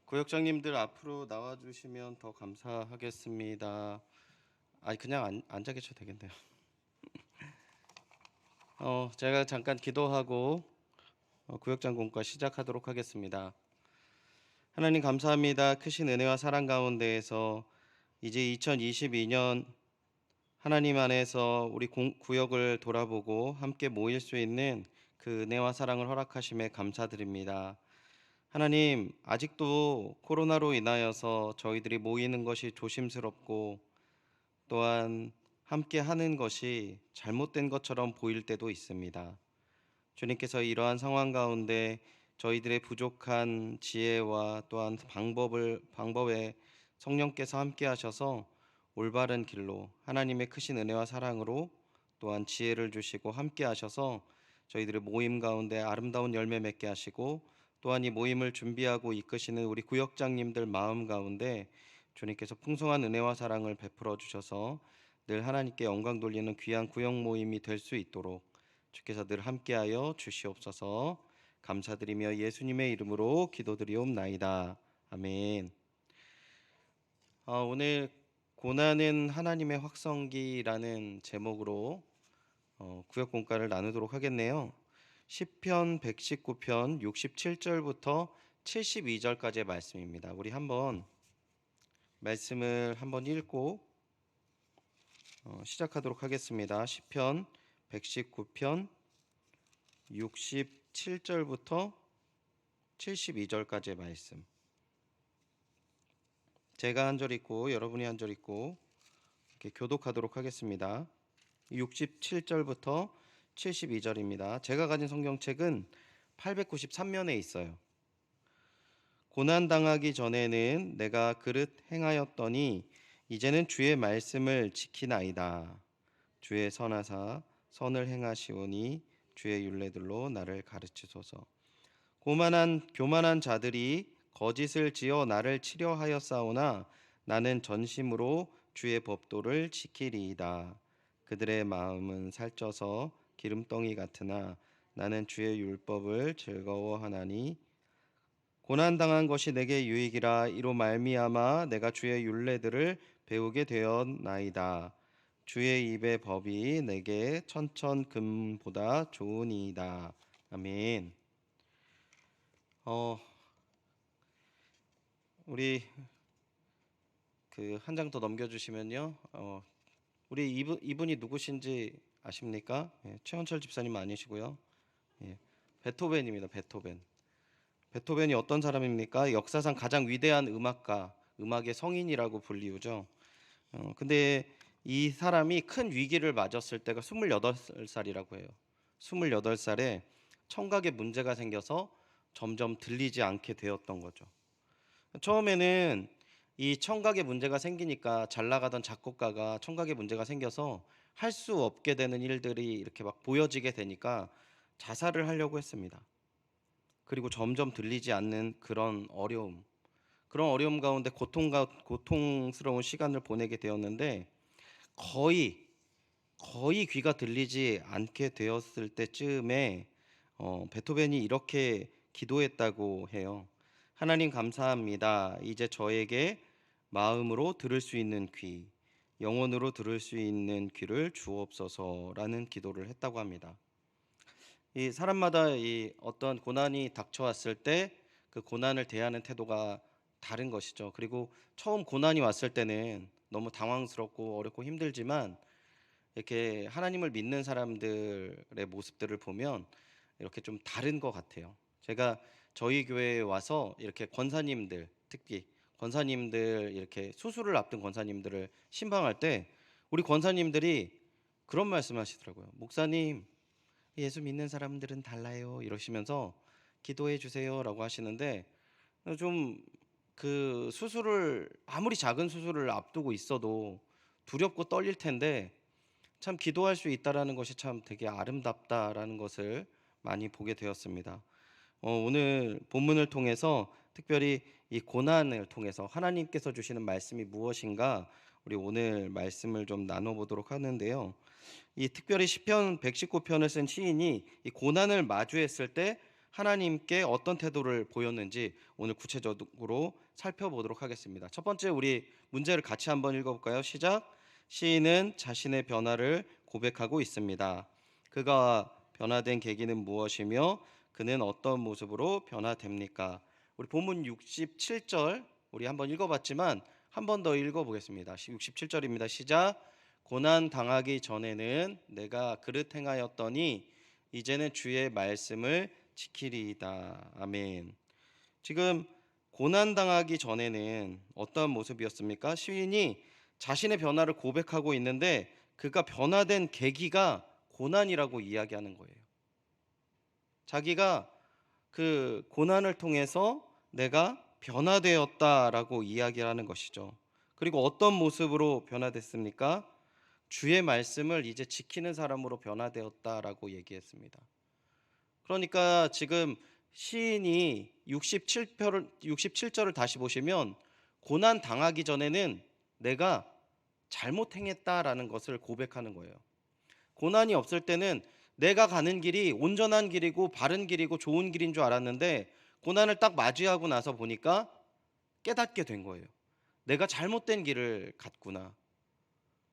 구역장님들 앞으로 나와주시면 더 감사하겠습니다. 아니 그냥 앉아 계셔도 되겠네요. 제가 잠깐 기도하고 구역장 공과 시작하도록 하겠습니다. 하나님 감사합니다. 크신 은혜와 사랑 가운데에서 이제 2022년 하나님 안에서 우리 구역을 돌아보고 함께 모일 수 있는 그 은혜와 사랑을 허락하심에 감사드립니다. 하나님, 아직도 코로나로 인하여서 저희들이 모이는 것이 조심스럽고 또한 함께 하는 것이 잘못된 것처럼 보일 때도 있습니다. 주님께서 이러한 상황 가운데 저희들의 부족한 지혜와 또한 방법에 성령께서 함께 하셔서 올바른 길로 하나님의 크신 은혜와 사랑으로 또한 지혜를 주시고 함께 하셔서 저희들의 모임 가운데 아름다운 열매 맺게 하시고 또한 이 모임을 준비하고 이끄시는 우리 구역장님들 마음 가운데 주님께서 풍성한 은혜와 사랑을 베풀어 주셔서 늘 하나님께 영광 돌리는 귀한 구역 모임이 될 수 있도록 주께서 늘 함께하여 주시옵소서. 감사드리며 예수님의 이름으로 기도드리옵나이다. 아멘. 오늘 고난은 하나님의 확성기라는 제목으로 구역 공과를 나누도록 하겠네요. 시편 119편 67절부터 72절까지의 말씀입니다. 우리 한번 말씀을 한번 읽고 시작하도록 하겠습니다. 시편 119편 67절부터 72절까지의 말씀. 제가 한 절 읽고 여러분이 한 절 읽고 이렇게 교독하도록 하겠습니다. 67절부터 72절입니다. 제가 가진 성경책은 893면에 있어요. 고난당하기 전에는 내가 그릇 행하였더니 이제는 주의 말씀을 지키나이다. 주의 선하사 선을 행하시오니 주의 율례들로 나를 가르치소서. 교만한 자들이 거짓을 지어 나를 치려하였사오나 나는 전심으로 주의 법도를 지키리이다. 그들의 마음은 살쪄서 기름덩이 같으나 나는 주의 율법을 즐거워하나니 고난당한 것이 내게 유익이라. 이로 말미암아 내가 주의 율례들을 배우게 되었나이다. 주의 입의 법이 내게 천천금보다 좋으니이다. 아멘. 우리 그 한 장 더 넘겨주시면요. 우리 이분이 누구신지 아십니까? 예, 최원철 집사님 아니시고요. 예, 베토벤입니다. 베토벤. 베토벤이 어떤 사람입니까? 역사상 가장 위대한 음악가, 음악의 성인이라고 불리우죠. 근데 이 사람이 큰 위기를 맞았을 때가 28살이라고 해요. 28살에 청각에 문제가 생겨서 점점 들리지 않게 되었던 거죠. 처음에는 이 청각에 문제가 생기니까 잘 나가던 작곡가가 청각에 문제가 생겨서 할 수 없게 되는 일들이 이렇게 막 보여지게 되니까 자살을 하려고 했습니다. 그리고 점점 들리지 않는 그런 어려움 가운데 고통스러운 시간을 보내게 되었는데 거의 귀가 들리지 않게 되었을 때쯤에 베토벤이 이렇게 기도했다고 해요. 하나님 감사합니다. 이제 저에게 마음으로 들을 수 있는 귀, 영혼으로 들을 수 있는 귀를 주옵소서라는 기도를 했다고 합니다. 이 사람마다 이 어떤 고난이 닥쳐왔을 때 그 고난을 대하는 태도가 다른 것이죠. 그리고 처음 고난이 왔을 때는 너무 당황스럽고 어렵고 힘들지만 이렇게 하나님을 믿는 사람들의 모습들을 보면 이렇게 좀 다른 것 같아요. 제가 저희 교회에 와서 이렇게 권사님들, 특히 권사님들 이렇게 수술을 앞둔 권사님들을 신방할 때 우리 권사님들이 그런 말씀하시더라고요. 목사님, 예수 믿는 사람들은 달라요. 이러시면서 기도해 주세요라고 하시는데 좀 그 수술을 아무리 작은 수술을 앞두고 있어도 두렵고 떨릴 텐데 참 기도할 수 있다라는 것이 참 되게 아름답다라는 것을 많이 보게 되었습니다. 오늘 본문을 통해서 특별히 이 고난을 통해서 하나님께서 주시는 말씀이 무엇인가 우리 오늘 말씀을 좀 나눠보도록 하는데요. 이 특별히 시편 119편을 쓴 시인이 이 고난을 마주했을 때 하나님께 어떤 태도를 보였는지 오늘 구체적으로 살펴보도록 하겠습니다. 첫 번째 우리 문제를 같이 한번 읽어볼까요? 시작. 시인은 자신의 변화를 고백하고 있습니다. 그가 변화된 계기는 무엇이며 그는 어떤 모습으로 변화됩니까? 우리 본문 67절 우리 한번 읽어봤지만 한 번 더 읽어보겠습니다. 67절입니다. 시작. 고난 당하기 전에는 내가 그릇 행하였더니 이제는 주의 말씀을 지키리이다. 아멘. 지금 고난 당하기 전에는 어떤 모습이었습니까? 시인이 자신의 변화를 고백하고 있는데 그가 변화된 계기가 고난이라고 이야기하는 거예요. 자기가 그 고난을 통해서 내가 변화되었다라고 이야기하는 것이죠. 그리고 어떤 모습으로 변화됐습니까? 주의 말씀을 이제 지키는 사람으로 변화되었다라고 얘기했습니다. 그러니까 지금 시인이 67절을 다시 보시면 고난 당하기 전에는 내가 잘못 행했다라는 것을 고백하는 거예요. 고난이 없을 때는 내가 가는 길이 온전한 길이고 바른 길이고 좋은 길인 줄 알았는데 고난을 딱 맞이하고 나서 보니까 깨닫게 된 거예요. 내가 잘못된 길을 갔구나.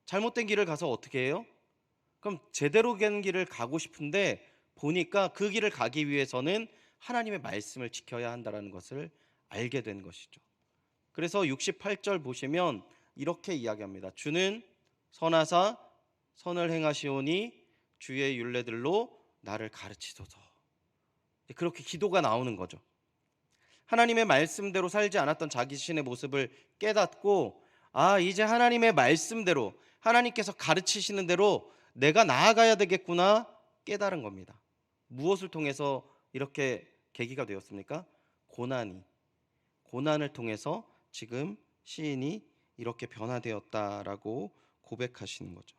잘못된 길을 가서 어떻게 해요? 그럼 제대로 된 길을 가고 싶은데 보니까 그 길을 가기 위해서는 하나님의 말씀을 지켜야 한다는 것을 알게 된 것이죠. 그래서 68절 보시면 이렇게 이야기합니다. 주는 선하사 선을 행하시오니 주의 율례들로 나를 가르치소서. 그렇게 기도가 나오는 거죠. 하나님의 말씀대로 살지 않았던 자기 자신의 모습을 깨닫고 이제 하나님의 말씀대로 하나님께서 가르치시는 대로 내가 나아가야 되겠구나 깨달은 겁니다. 무엇을 통해서 이렇게 계기가 되었습니까? 고난을 통해서 지금 시인이 이렇게 변화되었다라고 고백하시는 거죠.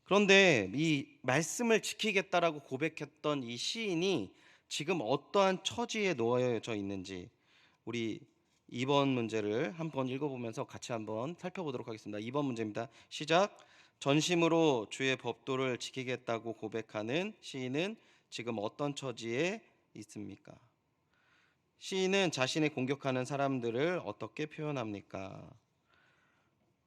그런데 이 말씀을 지키겠다라고 고백했던 이 시인이 지금 어떠한 처지에 놓여져 있는지 우리 2번 문제를 한번 읽어보면서 같이 한번 살펴보도록 하겠습니다. 2번 문제입니다. 시작. 전심으로 주의 법도를 지키겠다고 고백하는 시인은 지금 어떤 처지에 있습니까? 시인은 자신이 공격하는 사람들을 어떻게 표현합니까?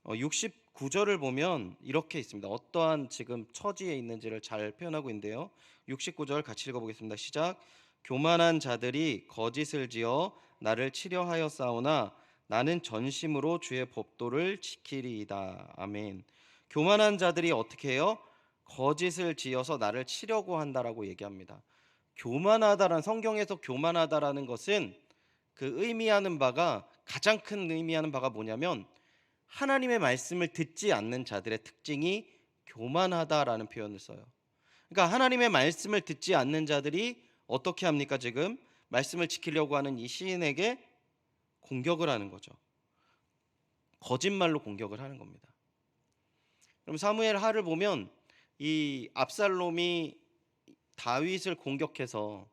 69절을 보면 이렇게 있습니다. 어떠한 지금 처지에 있는지를 잘 표현하고 있는데요. 69절 같이 읽어보겠습니다. 시작. 교만한 자들이 거짓을 지어 나를 치려하여 싸우나 나는 전심으로 주의 법도를 지키리이다. 아멘. 교만한 자들이 어떻게 해요? 거짓을 지어서 나를 치려고 한다라고 얘기합니다. 교만하다라는 성경에서 교만하다라는 것은 그 의미하는 바가 가장 큰 의미하는 바가 뭐냐면 하나님의 말씀을 듣지 않는 자들의 특징이 교만하다라는 표현을 써요. 그러니까 하나님의 말씀을 듣지 않는 자들이 어떻게 합니까? 지금 말씀을 지키려고 하는 이 시인에게 공격을 하는 거죠. 거짓말로 공격을 하는 겁니다. 그럼 사무엘 하를 보면 이 압살롬이 다윗을 공격해서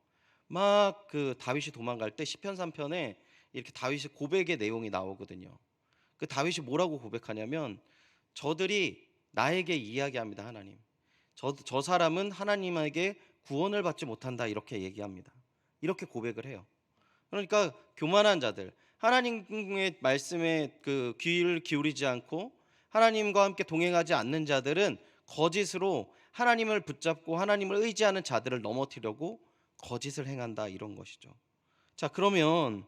막 그 다윗이 도망갈 때 시편 3편에 이렇게 다윗의 고백의 내용이 나오거든요. 그 다윗이 뭐라고 고백하냐면 저들이 나에게 이야기합니다. 하나님. 저 사람은 하나님에게 구원을 받지 못한다 이렇게 얘기합니다. 이렇게 고백을 해요. 그러니까 교만한 자들, 하나님의 말씀에 그 귀를 기울이지 않고 하나님과 함께 동행하지 않는 자들은 거짓으로 하나님을 붙잡고 하나님을 의지하는 자들을 넘어뜨리려고 거짓을 행한다 이런 것이죠. 자, 그러면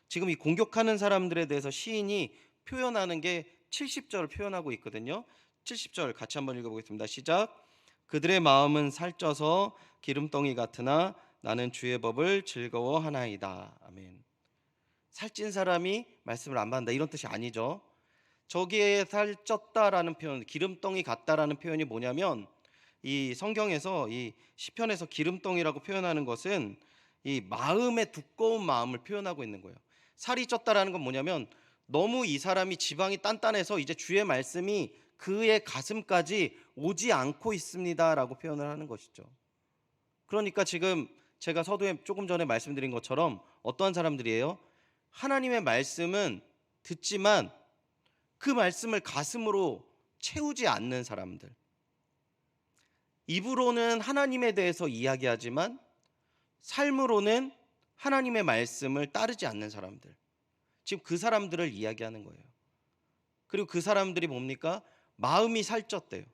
지금 이 공격하는 사람들에 대해서 시인이 표현하는 게 70절을 표현하고 있거든요. 70절 같이 한번 읽어보겠습니다. 시작. 그들의 마음은 살쪄서 기름덩이 같으나 나는 주의 법을 즐거워하나이다. 아멘. 살찐 사람이 말씀을 안 받는다 이런 뜻이 아니죠. 저기에 살쪘다라는 표현, 기름덩이 같다라는 표현이 뭐냐면 이 성경에서 이 시편에서 기름덩이라고 표현하는 것은 이 마음의 두꺼운 마음을 표현하고 있는 거예요. 살이 쪘다라는 건 뭐냐면 너무 이 사람이 지방이 단단해서 이제 주의 말씀이 그의 가슴까지 오지 않고 있습니다라고 표현을 하는 것이죠. 그러니까 지금 제가 서두에 조금 전에 말씀드린 것처럼 어떠한 사람들이에요? 하나님의 말씀은 듣지만 그 말씀을 가슴으로 채우지 않는 사람들. 입으로는 하나님에 대해서 이야기하지만 삶으로는 하나님의 말씀을 따르지 않는 사람들, 지금 그 사람들을 이야기하는 거예요. 그리고 그 사람들이 뭡니까? 마음이 살쪘대요.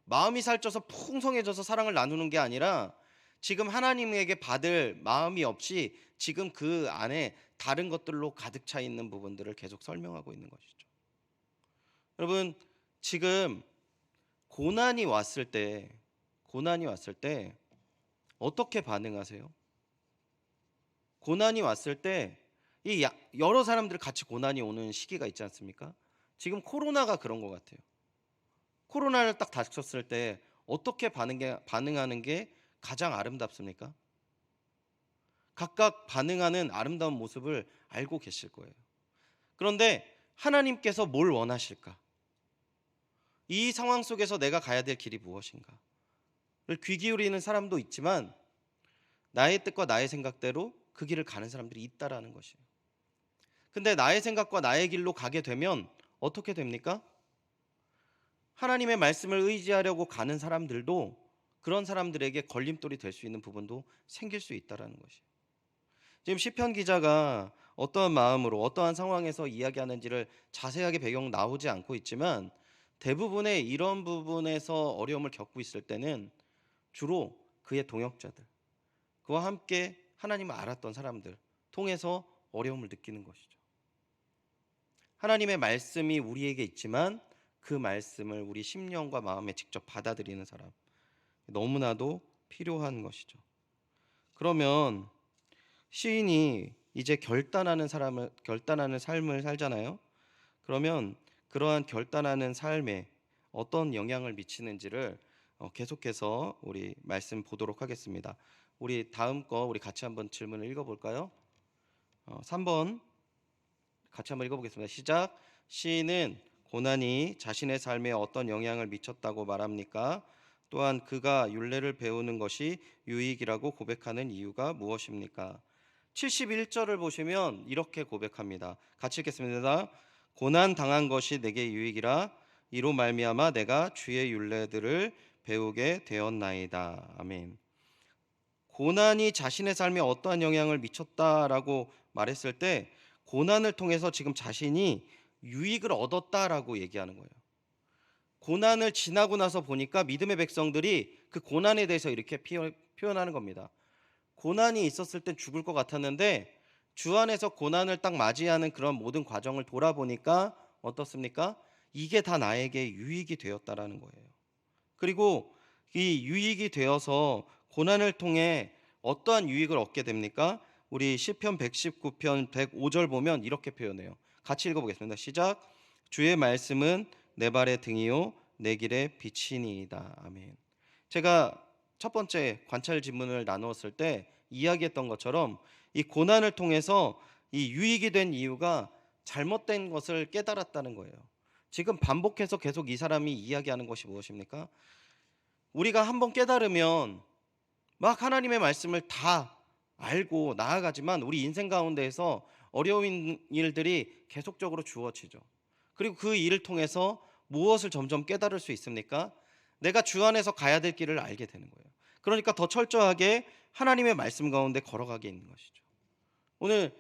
마음이 살쪄서 풍성해져서 사랑을 나누는 게 아니라 지금 하나님에게 받을 마음이 없이 지금 그 안에 다른 것들로 가득 차 있는 부분들을 계속 설명하고 있는 것이죠. 여러분, 지금 고난이 왔을 때 어떻게 반응하세요? 고난이 왔을 때 이 여러 사람들 같이 고난이 오는 시기가 있지 않습니까? 지금 코로나가 그런 것 같아요. 코로나를 딱 닥쳤을 때 어떻게 반응하는 게 가장 아름답습니까? 각각 반응하는 아름다운 모습을 알고 계실 거예요. 그런데 하나님께서 뭘 원하실까? 이 상황 속에서 내가 가야 될 길이 무엇인가? 를 귀 기울이는 사람도 있지만 나의 뜻과 나의 생각대로 그 길을 가는 사람들이 있다라는 것이에요. 근데 나의 생각과 나의 길로 가게 되면 어떻게 됩니까? 하나님의 말씀을 의지하려고 가는 사람들도 그런 사람들에게 걸림돌이 될 수 있는 부분도 생길 수 있다라는 것이에요. 지금 시편 기자가 어떠한 마음으로 어떠한 상황에서 이야기하는지를 자세하게 배경 나오지 않고 있지만 대부분의 이런 부분에서 어려움을 겪고 있을 때는 주로 그의 동역자들, 그와 함께 하나님을 알았던 사람들 통해서 어려움을 느끼는 것이죠. 하나님의 말씀이 우리에게 있지만 그 말씀을 우리 심령과 마음에 직접 받아들이는 사람, 너무나도 필요한 것이죠. 그러면 시인이 이제 결단하는 삶을 살잖아요. 그러면 그러한 결단하는 삶에 어떤 영향을 미치는지를 계속해서 우리 말씀 보도록 하겠습니다. 우리 다음 거 우리 같이 한번 질문을 읽어볼까요? 3번 같이 한번 읽어보겠습니다. 시작. 시인은 고난이 자신의 삶에 어떤 영향을 미쳤다고 말합니까? 또한 그가 율례를 배우는 것이 유익이라고 고백하는 이유가 무엇입니까? 71절을 보시면 이렇게 고백합니다. 같이 읽겠습니다. 고난 당한 것이 내게 유익이라 이로 말미암아 내가 주의 율례들을 배우게 되었나이다. 아멘. 고난이 자신의 삶에 어떠한 영향을 미쳤다라고 말했을 때 고난을 통해서 지금 자신이 유익을 얻었다라고 얘기하는 거예요. 고난을 지나고 나서 보니까 믿음의 백성들이 그 고난에 대해서 이렇게 표현하는 겁니다. 고난이 있었을 땐 죽을 것 같았는데 주 안에서 고난을 딱 맞이하는 그런 모든 과정을 돌아보니까 어떻습니까? 이게 다 나에게 유익이 되었다라는 거예요. 그리고 이 유익이 되어서 고난을 통해 어떠한 유익을 얻게 됩니까? 우리 시편 119편 105절 보면 이렇게 표현해요. 같이 읽어보겠습니다. 시작. 주의 말씀은 내 발의 등이요 내 길의 빛이니이다. 아멘. 제가 첫 번째 관찰 지문을 나누었을 때 이야기했던 것처럼 이 고난을 통해서 이 유익이 된 이유가 잘못된 것을 깨달았다는 거예요. 지금 반복해서 계속 이 사람이 이야기하는 것이 무엇입니까? 우리가 한번 깨달으면 막 하나님의 말씀을 다 알고 나아가지만 우리 인생 가운데에서 어려운 일들이 계속적으로 주어지죠. 그리고 그 일을 통해서 무엇을 점점 깨달을 수 있습니까? 내가 주 안에서 가야 될 길을 알게 되는 거예요. 그러니까 더 철저하게 하나님의 말씀 가운데 걸어가게 있는 것이죠. 오늘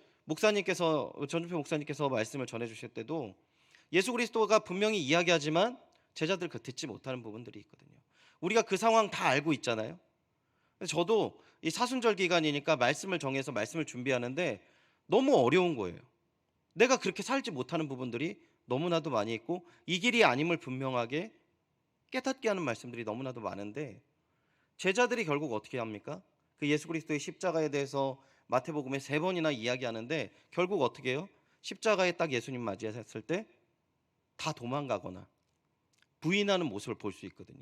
전주표 목사님께서 말씀을 전해주실 때도 예수 그리스도가 분명히 이야기하지만 제자들 그 듣지 못하는 부분들이 있거든요. 우리가 그 상황 다 알고 있잖아요. 저도 이 사순절 기간이니까 말씀을 정해서 말씀을 준비하는데 너무 어려운 거예요. 내가 그렇게 살지 못하는 부분들이 너무나도 많이 있고 이 길이 아님을 분명하게 깨닫게 하는 말씀들이 너무나도 많은데 제자들이 결국 어떻게 합니까? 그 예수 그리스도의 십자가에 대해서 마태복음에 3번이나 이야기하는데 결국 어떻게 해요? 십자가에 딱 예수님 맞이했을 때 다 도망가거나 부인하는 모습을 볼 수 있거든요.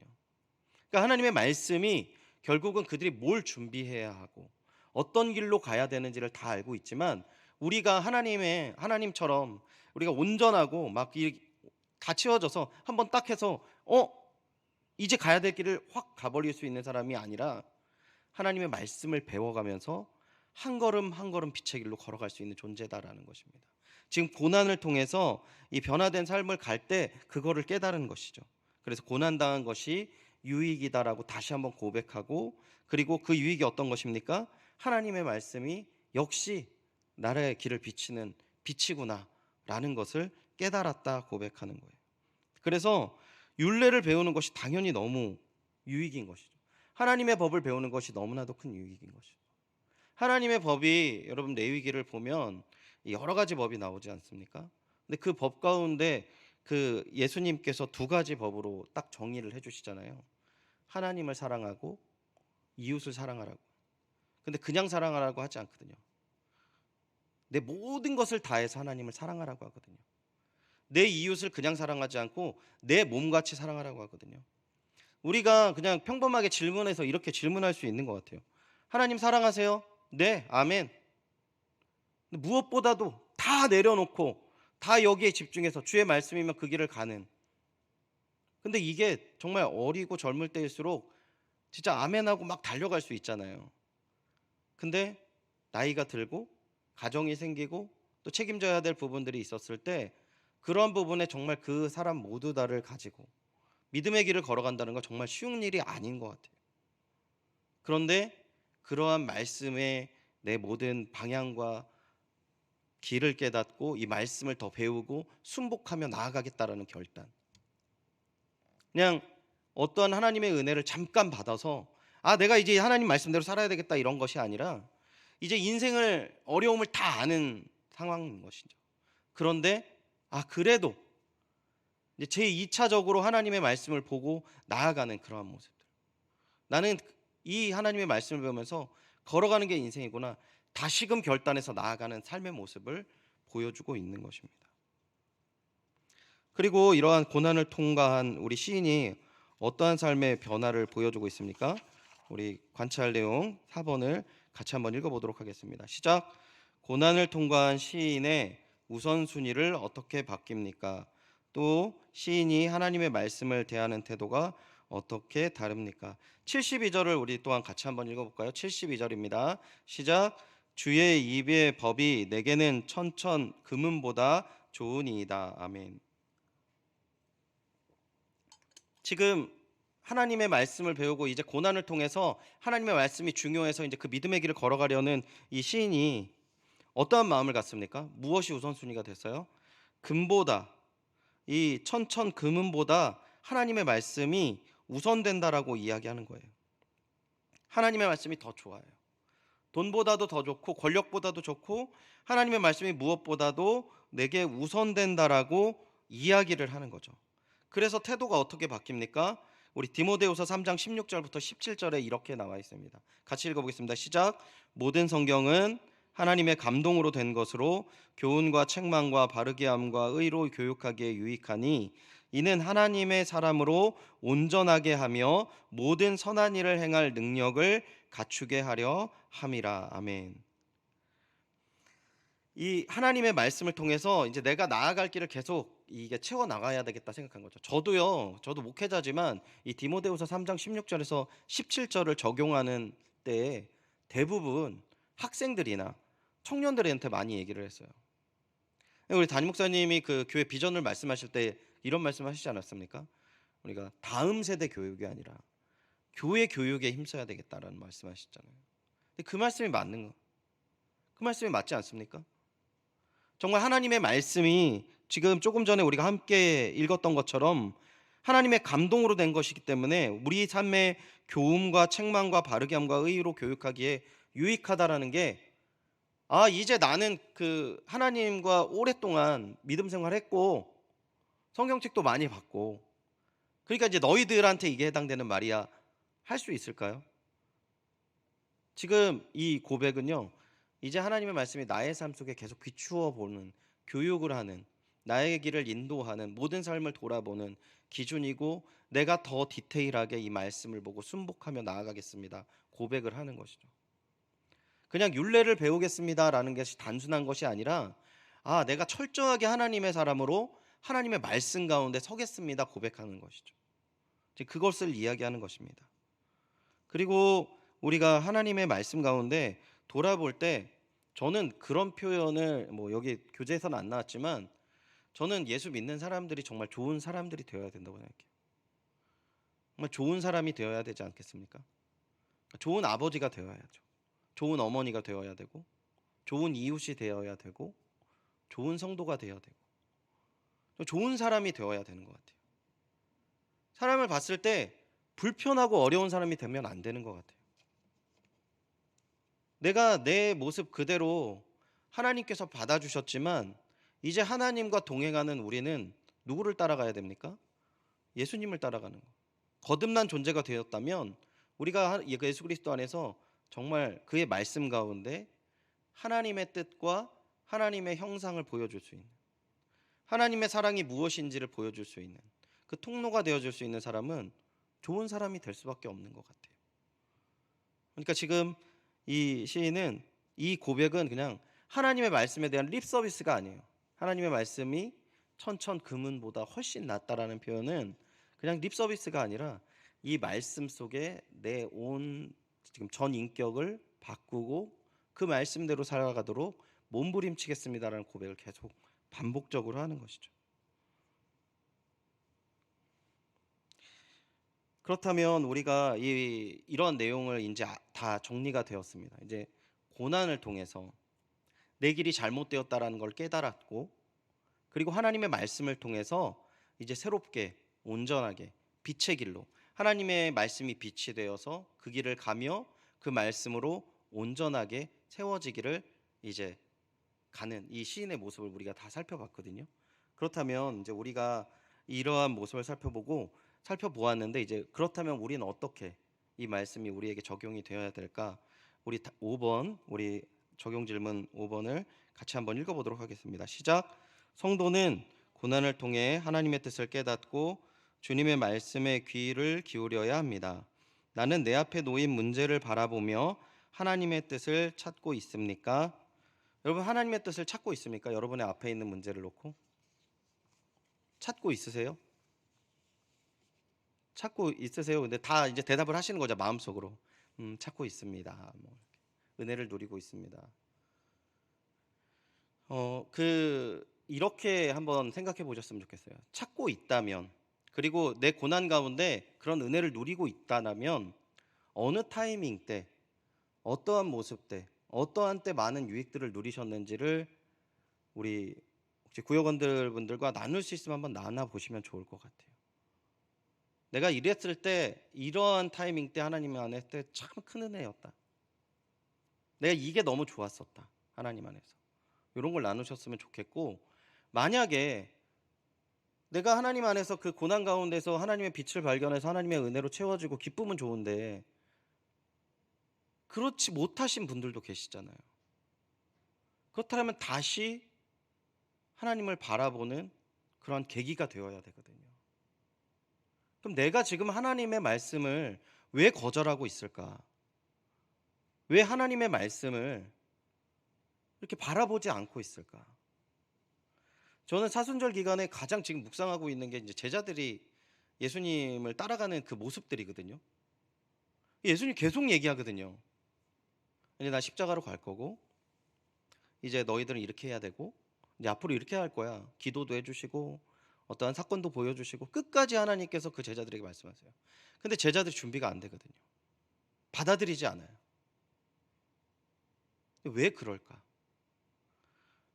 그러니까 하나님의 말씀이 결국은 그들이 뭘 준비해야 하고 어떤 길로 가야 되는지를 다 알고 있지만 우리가 하나님처럼 우리가 온전하고 막 다 채워져서 한번 딱 해서 이제 가야 될 길을 확 가버릴 수 있는 사람이 아니라 하나님의 말씀을 배워가면서 한 걸음 한 걸음 빛의 길로 걸어갈 수 있는 존재다라는 것입니다. 지금 고난을 통해서 이 변화된 삶을 갈 때 그거를 깨달은 것이죠. 그래서 고난당한 것이 유익이다라고 다시 한번 고백하고 그리고 그 유익이 어떤 것입니까? 하나님의 말씀이 역시 나라의 길을 비치는 빛이구나라는 것을 깨달았다 고백하는 거예요. 그래서 율례를 배우는 것이 당연히 너무 유익인 것이죠. 하나님의 법을 배우는 것이 너무나도 큰 유익인 것이죠. 하나님의 법이 여러분 레위기를 보면 여러 가지 법이 나오지 않습니까? 근데 그 법 가운데 그 예수님께서 두 가지 법으로 딱 정의를 해주시잖아요. 하나님을 사랑하고 이웃을 사랑하라고. 근데 그냥 사랑하라고 하지 않거든요. 내 모든 것을 다해서 하나님을 사랑하라고 하거든요. 내 이웃을 그냥 사랑하지 않고 내 몸같이 사랑하라고 하거든요. 우리가 그냥 평범하게 질문해서 이렇게 질문할 수 있는 것 같아요. 하나님 사랑하세요? 네, 아멘. 무엇보다도 다 내려놓고 다 여기에 집중해서 주의 말씀이면 그 길을 가는. 근데 이게 정말 어리고 젊을 때일수록 진짜 아멘하고 막 달려갈 수 있잖아요. 근데 나이가 들고 가정이 생기고 또 책임져야 될 부분들이 있었을 때 그런 부분에 정말 그 사람 모두 다를 가지고 믿음의 길을 걸어간다는 건 정말 쉬운 일이 아닌 것 같아요. 그런데 그러한 말씀에 내 모든 방향과 길을 깨닫고 이 말씀을 더 배우고 순복하며 나아가겠다라는 결단. 그냥 어떠한 하나님의 은혜를 잠깐 받아서 내가 이제 하나님 말씀대로 살아야 되겠다 이런 것이 아니라 이제 인생을 어려움을 다 아는 상황인 것이죠. 그런데 그래도 이제 제 2차적으로 하나님의 말씀을 보고 나아가는 그러한 모습들. 나는 이 하나님의 말씀을 배우면서 걸어가는 게 인생이구나. 다시금 결단해서 나아가는 삶의 모습을 보여주고 있는 것입니다. 그리고 이러한 고난을 통과한 우리 시인이 어떠한 삶의 변화를 보여주고 있습니까? 우리 관찰 내용 4번을 같이 한번 읽어보도록 하겠습니다. 시작. 고난을 통과한 시인의 우선순위를 어떻게 바뀝니까? 또 시인이 하나님의 말씀을 대하는 태도가 어떻게 다릅니까? 72절을 우리 또한 같이 한번 읽어볼까요? 72절입니다. 시작. 주의 입의 법이 내게는 천천 금은보다 좋으니이다. 아멘. 지금 하나님의 말씀을 배우고 이제 고난을 통해서 하나님의 말씀이 중요해서 이제 그 믿음의 길을 걸어가려는 이 시인이 어떠한 마음을 갖습니까? 무엇이 우선순위가 됐어요? 금보다 이 천천 금은보다 하나님의 말씀이 우선된다라고 이야기하는 거예요. 하나님의 말씀이 더 좋아요. 돈보다도 더 좋고 권력보다도 좋고 하나님의 말씀이 무엇보다도 내게 우선된다라고 이야기를 하는 거죠. 그래서 태도가 어떻게 바뀝니까? 우리 디모데후서 3장 16절부터 17절에 이렇게 나와 있습니다. 같이 읽어보겠습니다. 시작. 모든 성경은 하나님의 감동으로 된 것으로 교훈과 책망과 바르게 함과 의로 교육하기에 유익하니 이는 하나님의 사람으로 온전하게 하며 모든 선한 일을 행할 능력을 갖추게 하려 함이라. 아멘. 이 하나님의 말씀을 통해서 이제 내가 나아갈 길을 계속 이게 채워 나가야 되겠다 생각한 거죠. 저도 목회자지만 이 디모데후서 3장 16절에서 17절을 적용하는 때에 대부분 학생들이나 청년들한테 많이 얘기를 했어요. 우리 담임 목사님이 그 교회 비전을 말씀하실 때 이런 말씀하시지 않았습니까? 우리가 다음 세대 교육이 아니라 교회 교육에 힘써야 되겠다라는 말씀하셨잖아요. 근데 그 말씀이 맞는 거, 그 말씀이 맞지 않습니까? 정말 하나님의 말씀이 지금 조금 전에 우리가 함께 읽었던 것처럼 하나님의 감동으로 된 것이기 때문에 우리 삶의 교훈과 책망과 바르게 함과 의로 교육하기에 유익하다라는 게 이제 나는 그 하나님과 오랫동안 믿음 생활했고 성경책도 많이 봤고 그러니까 이제 너희들한테 이게 해당되는 말이야 할 수 있을까요? 지금 이 고백은요, 이제 하나님의 말씀이 나의 삶 속에 계속 비추어 보는, 교육을 하는, 나의 길을 인도하는, 모든 삶을 돌아보는 기준이고 내가 더 디테일하게 이 말씀을 보고 순복하며 나아가겠습니다 고백을 하는 것이죠. 그냥 율례를 배우겠습니다라는 것이 단순한 것이 아니라 내가 철저하게 하나님의 사람으로 하나님의 말씀 가운데 서겠습니다 고백하는 것이죠. 그것을 이야기하는 것입니다. 그리고 우리가 하나님의 말씀 가운데 돌아볼 때 저는 그런 표현을 여기 교재에서는 안 나왔지만 저는 예수 믿는 사람들이 정말 좋은 사람들이 되어야 된다고 생각해요. 정말 좋은 사람이 되어야 되지 않겠습니까? 좋은 아버지가 되어야죠. 좋은 어머니가 되어야 되고, 좋은 이웃이 되어야 되고, 좋은 성도가 되어야 되고, 좋은 사람이 되어야 되는 것 같아요. 사람을 봤을 때 불편하고 어려운 사람이 되면 안 되는 것 같아요. 내가 내 모습 그대로 하나님께서 받아주셨지만 이제 하나님과 동행하는 우리는 누구를 따라가야 됩니까? 예수님을 따라가는 거. 거듭난 존재가 되었다면 우리가 예수 그리스도 안에서 정말 그의 말씀 가운데 하나님의 뜻과 하나님의 형상을 보여줄 수 있는, 하나님의 사랑이 무엇인지를 보여줄 수 있는 그 통로가 되어줄 수 있는 사람은 좋은 사람이 될 수밖에 없는 것 같아요. 그러니까 지금 이 시인은, 이 고백은 그냥 하나님의 말씀에 대한 립 서비스가 아니에요. 하나님의 말씀이 천천 금은보다 훨씬 낫다라는 표현은 그냥 립 서비스가 아니라 이 말씀 속에 내 온 지금 전 인격을 바꾸고 그 말씀대로 살아가도록 몸부림치겠습니다라는 고백을 계속 반복적으로 하는 것이죠. 그렇다면 우리가 이런 내용을 이제 다 정리가 되었습니다. 이제 고난을 통해서 내 길이 잘못되었다라는 걸 깨달았고, 그리고 하나님의 말씀을 통해서 이제 새롭게 온전하게 빛의 길로, 하나님의 말씀이 빛이 되어서 그 길을 가며 그 말씀으로 온전하게 세워지기를 이제 가는 이 시인의 모습을 우리가 다 살펴봤거든요. 그렇다면 이제 우리가 이러한 모습을 살펴보았는데, 이제 그렇다면 우리는 어떻게 이 말씀이 우리에게 적용이 되어야 될까? 우리 5번, 우리 적용 질문 5번을 같이 한번 읽어보도록 하겠습니다. 시작. 성도는 고난을 통해 하나님의 뜻을 깨닫고 주님의 말씀에 귀를 기울여야 합니다. 나는 내 앞에 놓인 문제를 바라보며 하나님의 뜻을 찾고 있습니까? 여러분, 하나님의 뜻을 찾고 있습니까? 여러분의 앞에 있는 문제를 놓고 찾고 있으세요? 찾고 있으세요? 근데 다 이제 대답을 하시는 거죠, 마음속으로. 찾고 있습니다. 뭐 은혜를 누리고 있습니다. 이렇게 한번 생각해 보셨으면 좋겠어요. 찾고 있다면, 그리고 내 고난 가운데 그런 은혜를 누리고 있다면 어느 타이밍 때, 어떠한 모습 때, 어떠한 때 많은 유익들을 누리셨는지를 우리 혹시 구역원들 분들과 나눌 수 있으면 한번 나눠 보시면 좋을 것 같아요. 내가 이랬을 때, 이러한 타이밍 때 하나님 안에 때 참 큰 은혜였다. 내가 이게 너무 좋았었다. 하나님 안에서. 이런 걸 나누셨으면 좋겠고, 만약에 내가 하나님 안에서 그 고난 가운데서 하나님의 빛을 발견해서 하나님의 은혜로 채워지고 기쁨은 좋은데 그렇지 못하신 분들도 계시잖아요. 그렇다면 다시 하나님을 바라보는 그런 계기가 되어야 되거든요. 그럼 내가 지금 하나님의 말씀을 왜 거절하고 있을까? 왜 하나님의 말씀을 이렇게 바라보지 않고 있을까? 저는 사순절 기간에 가장 지금 묵상하고 있는 게 이제 제자들이 예수님을 따라가는 그 모습들이거든요. 예수님 계속 얘기하거든요. 이제 나 십자가로 갈 거고, 이제 너희들은 이렇게 해야 되고, 이제 앞으로 이렇게 할 거야. 기도도 해주시고, 어떠한 사건도 보여주시고, 끝까지 하나님께서 그 제자들에게 말씀하세요. 근데 제자들이 준비가 안 되거든요. 받아들이지 않아요. 왜 그럴까?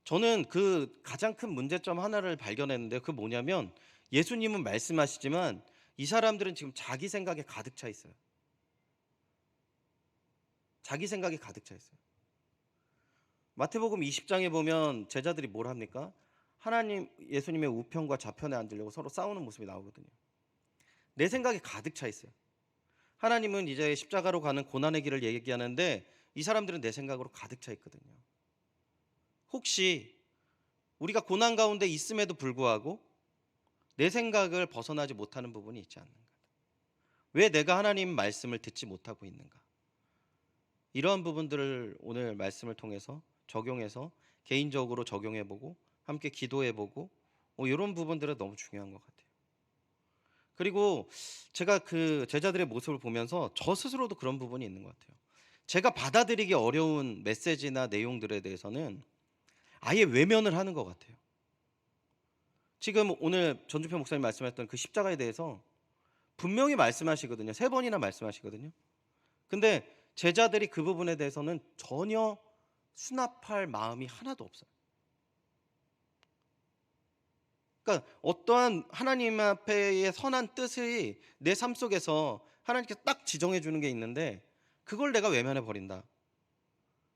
저는 그 가장 큰 문제점 하나를 발견했는데, 그 뭐냐면 예수님은 말씀하시지만 이 사람들은 지금 자기 생각에 가득 차 있어요. 자기 생각에 가득 차 있어요. 마태복음 20장에 보면 제자들이 뭘 합니까? 하나님, 예수님의 우편과 좌편에 앉으려고 서로 싸우는 모습이 나오거든요. 내 생각에 가득 차 있어요. 하나님은 이제 십자가로 가는 고난의 길을 얘기하는데 이 사람들은 내 생각으로 가득 차 있거든요. 혹시 우리가 고난 가운데 있음에도 불구하고 내 생각을 벗어나지 못하는 부분이 있지 않는가? 왜 내가 하나님 말씀을 듣지 못하고 있는가? 이러한 부분들을 오늘 말씀을 통해서 적용해서 개인적으로 적용해보고 함께 기도해보고 이런 부분들은 너무 중요한 것 같아요. 그리고 제가 그 제자들의 모습을 보면서 저 스스로도 그런 부분이 있는 것 같아요. 제가 받아들이기 어려운 메시지나 내용들에 대해서는 아예 외면을 하는 것 같아요. 지금 오늘 전주표 목사님 말씀하셨던 그 십자가에 대해서 분명히 말씀하시거든요. 3번이나 말씀하시거든요. 근데 제자들이 그 부분에 대해서는 전혀 수납할 마음이 하나도 없어요. 그러니까 어떠한 하나님 앞에의 선한 뜻이 내 삶 속에서 하나님께서 딱 지정해 주는 게 있는데 그걸 내가 외면해 버린다.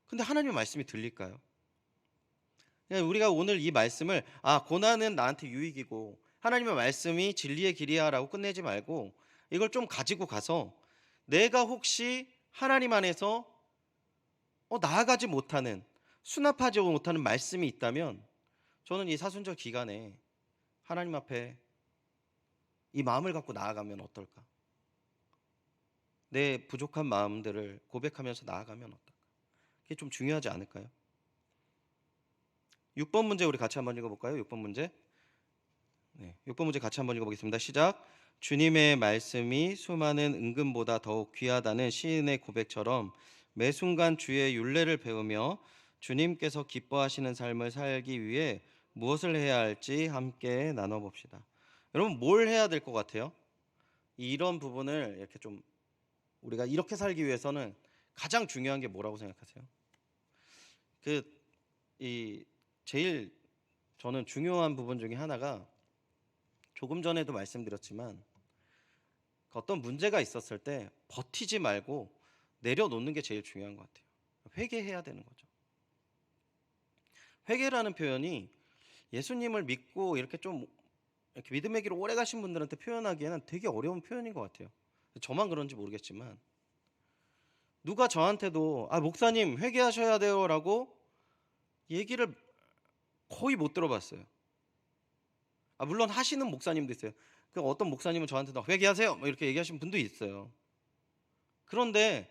근데 하나님의 말씀이 들릴까요? 그냥 우리가 오늘 이 말씀을 고난은 나한테 유익이고 하나님의 말씀이 진리의 길이야라고 끝내지 말고 이걸 좀 가지고 가서 내가 혹시 하나님 안에서 나아가지 못하는 수납하지 못하는 말씀이 있다면 저는 이 사순절 기간에 하나님 앞에 이 마음을 갖고 나아가면 어떨까? 내 부족한 마음들을 고백하면서 나아가면 어떨까? 그게 좀 중요하지 않을까요? 6번 문제 우리 같이 한번 읽어볼까요? 6번 문제. 네, 6번 문제 같이 한번 읽어보겠습니다. 시작. 주님의 말씀이 수많은 은금보다 더욱 귀하다는 시인의 고백처럼 매 순간 주의 율례를 배우며 주님께서 기뻐하시는 삶을 살기 위해 무엇을 해야 할지 함께 나눠봅시다. 여러분 뭘 해야 될 것 같아요? 이런 부분을 이렇게 좀 우리가 이렇게 살기 위해서는 가장 중요한 게 뭐라고 생각하세요? 이 제일 저는 중요한 부분 중에 하나가 조금 전에도 말씀드렸지만 어떤 문제가 있었을 때 버티지 말고 내려놓는 게 제일 중요한 것 같아요. 회개해야 되는 거죠. 회개라는 표현이 예수님을 믿고 이렇게 좀 이렇게 믿음의 길을 오래 가신 분들한테 표현하기에는 되게 어려운 표현인 것 같아요. 저만 그런지 모르겠지만 누가 저한테도 목사님 회개하셔야 돼요라고 얘기를 거의 못 들어봤어요. 물론 하시는 목사님도 있어요. 그 어떤 목사님은 저한테도 회개하세요 뭐 이렇게 얘기하시는 분도 있어요. 그런데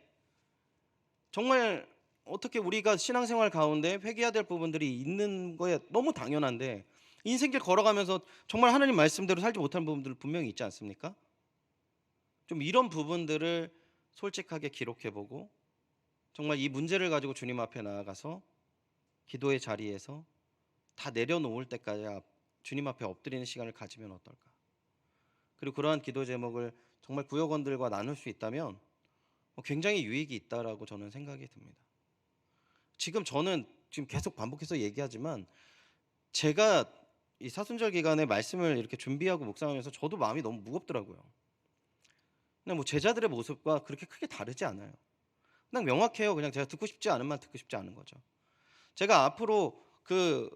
정말 어떻게 우리가 신앙생활 가운데 회개해야 될 부분들이 있는 거에 너무 당연한데 인생길 걸어가면서 정말 하나님 말씀대로 살지 못한 부분들 분명히 있지 않습니까? 좀 이런 부분들을 솔직하게 기록해보고 정말 이 문제를 가지고 주님 앞에 나아가서 기도의 자리에서 다 내려놓을 때까지 주님 앞에 엎드리는 시간을 가지면 어떨까? 그리고 그러한 기도 제목을 정말 구역원들과 나눌 수 있다면 굉장히 유익이 있다라고 저는 생각이 듭니다. 저는 지금 계속 반복해서 얘기하지만 제가 이 사순절 기간에 말씀을 이렇게 준비하고 묵상하면서 저도 마음이 너무 무겁더라고요. 그냥 뭐 제자들의 모습과 그렇게 크게 다르지 않아요. 그냥 명확해요. 그냥 제가 듣고 싶지 않은 말 듣고 싶지 않은 거죠. 제가 앞으로 그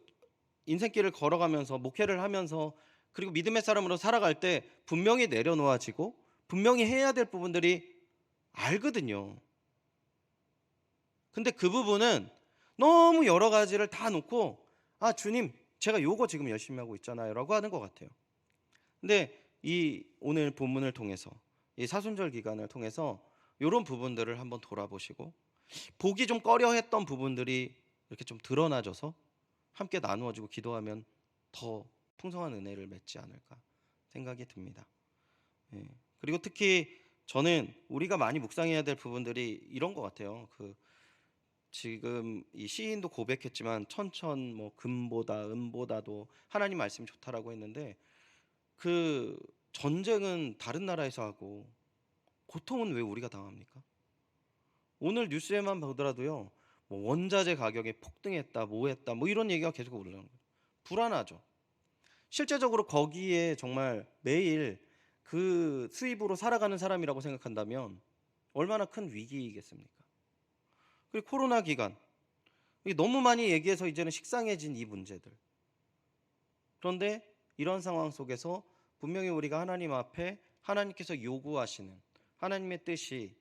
인생길을 걸어가면서 목회를 하면서 그리고 믿음의 사람으로 살아갈 때 분명히 내려놓아지고 분명히 해야 될 부분들이 알거든요. 근데 그 부분은 너무 여러 가지를 다 놓고 주님 제가 요거 지금 열심히 하고 있잖아요 라고 하는 것 같아요. 근데 이 오늘 본문을 통해서 이 사순절 기간을 통해서 이런 부분들을 한번 돌아보시고 보기 좀 꺼려했던 부분들이 이렇게 좀 드러나져서 함께 나누어지고 기도하면 더 풍성한 은혜를 맺지 않을까 생각이 듭니다. 그리고 특히 저는 우리가 많이 묵상해야 될 부분들이 이런 것 같아요. 지금 이 시인도 고백했지만 천천 뭐 금보다 은보다도 하나님 말씀이 좋다라고 했는데 그 전쟁은 다른 나라에서 하고 고통은 왜 우리가 당합니까? 오늘 뉴스에만 보더라도요. 뭐 원자재 가격이 폭등했다, 뭐 했다, 뭐 이런 얘기가 계속 올라오는 거예요. 불안하죠. 실제적으로 거기에 정말 매일 그 수입으로 살아가는 사람이라고 생각한다면 얼마나 큰 위기이겠습니까? 그리고 코로나 기간 너무 많이 얘기해서 이제는 식상해진 이 문제들. 그런데 이런 상황 속에서 분명히 우리가 하나님 앞에 하나님께서 요구하시는 하나님의 뜻이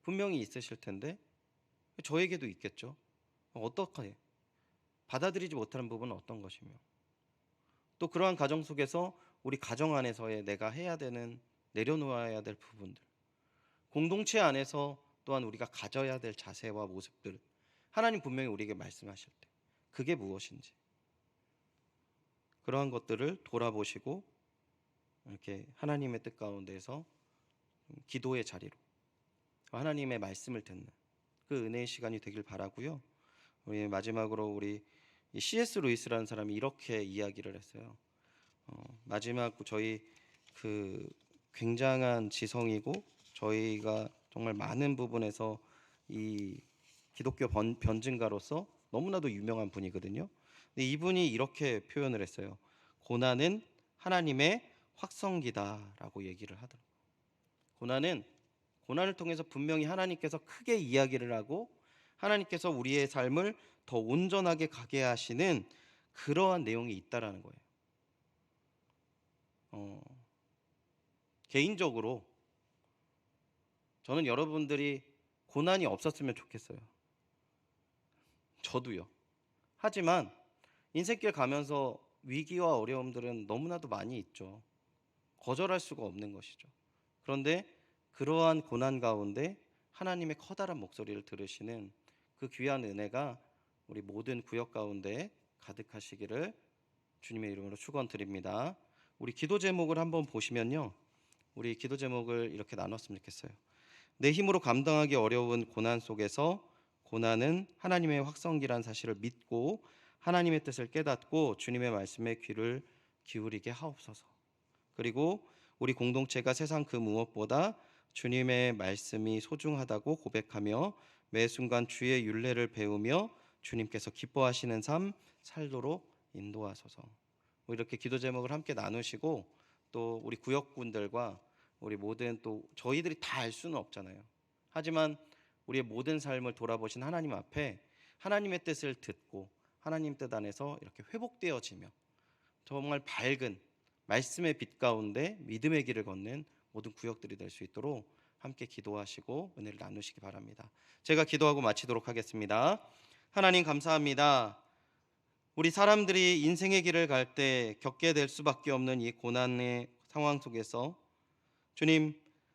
분명히 있으실 텐데 저에게도 있겠죠. 어떻게 받아들이지 못하는 부분은 어떤 것이며 또 그러한 가정 속에서 우리 가정 안에서의 내가 해야 되는 내려놓아야 될 부분들 공동체 안에서 또한 우리가 가져야 될 자세와 모습들 하나님 분명히 우리에게 말씀하실 때 그게 무엇인지 그러한 것들을 돌아보시고 이렇게 하나님의 뜻 가운데서 기도의 자리로 하나님의 말씀을 듣는 그 은혜의 시간이 되길 바라고요. 우리 마지막으로 우리 C.S. 루이스라는 사람이 이렇게 이야기를 했어요. 마지막 저희 굉장한 지성이고 저희가 정말 많은 부분에서 이 기독교 변증가로서 너무나도 유명한 분이거든요. 근데 이분이 이렇게 표현을 했어요. 고난은 하나님의 확성기다라고 얘기를 하더라고요. 고난을 통해서 분명히 하나님께서 크게 이야기를 하고 하나님께서 우리의 삶을 더 온전하게 가게 하시는 그러한 내용이 있다라는 거예요. 개인적으로 저는 여러분들이 고난이 없었으면 좋겠어요. 저도요. 하지만 인생길 가면서 위기와 어려움들은 너무나도 많이 있죠. 거절할 수가 없는 것이죠. 그런데 그러한 고난 가운데 하나님의 커다란 목소리를 들으시는 그 귀한 은혜가 우리 모든 구역 가운데 가득하시기를 주님의 이름으로 축원드립니다. 우리 기도 제목을 한번 보시면요. 우리 기도 제목을 이렇게 나눴으면 좋겠어요. 내 힘으로 감당하기 어려운 고난 속에서 고난은 하나님의 확성기란 사실을 믿고 하나님의 뜻을 깨닫고 주님의 말씀에 귀를 기울이게 하옵소서. 그리고 우리 공동체가 세상 그 무엇보다 주님의 말씀이 소중하다고 고백하며 매 순간 주의 율례를 배우며 주님께서 기뻐하시는 삶 살도록 인도하소서. 이렇게 기도 제목을 함께 나누시고 또 우리 구역분들과 우리 모든 또 저희들이 다 알 수는 없잖아요. 하지만 우리의 모든 삶을 돌아보신 하나님 앞에 하나님의 뜻을 듣고 하나님 뜻 안에서 이렇게 회복되어지며 정말 밝은 말씀의 빛 가운데 믿음의 길을 걷는 모든 구역들이 될 수 있도록 함께 기도하시고 은혜를 나누시기 바랍니다. 제가 기도하고 마치도록 하겠습니다. 하나님 감사합니다. 우리 사람들이 인생의 길을 갈 때 겪게 될 수밖에 없는 이 고난의 상황 속에서 주님,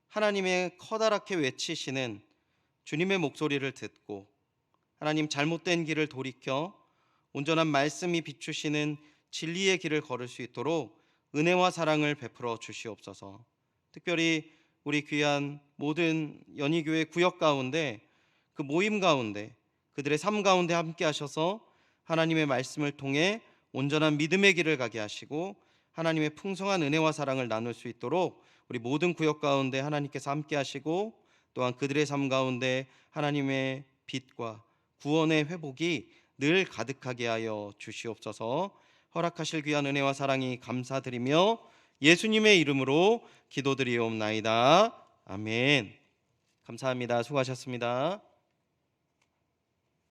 하나님의 커다랗게 외치시는 주님의 목소리를 듣고 하나님 잘못된 길을 돌이켜 온전한 말씀이 비추시는 진리의 길을 걸을 수 있도록 은혜와 사랑을 베풀어 주시옵소서. 특별히 우리 귀한 모든 연희교회 구역 가운데 그 모임 가운데 그들의 삶 가운데 함께 하셔서 하나님의 말씀을 통해 온전한 믿음의 길을 가게 하시고 하나님의 풍성한 은혜와 사랑을 나눌 수 있도록 우리 모든 구역 가운데 하나님께서 함께 하시고 또한 그들의 삶 가운데 하나님의 빛과 구원의 회복이 늘 가득하게 하여 주시옵소서. 허락하실 귀한 은혜와 사랑이 감사드리며 예수님의 이름으로 기도드리옵나이다. 아멘. 감사합니다. 수고하셨습니다.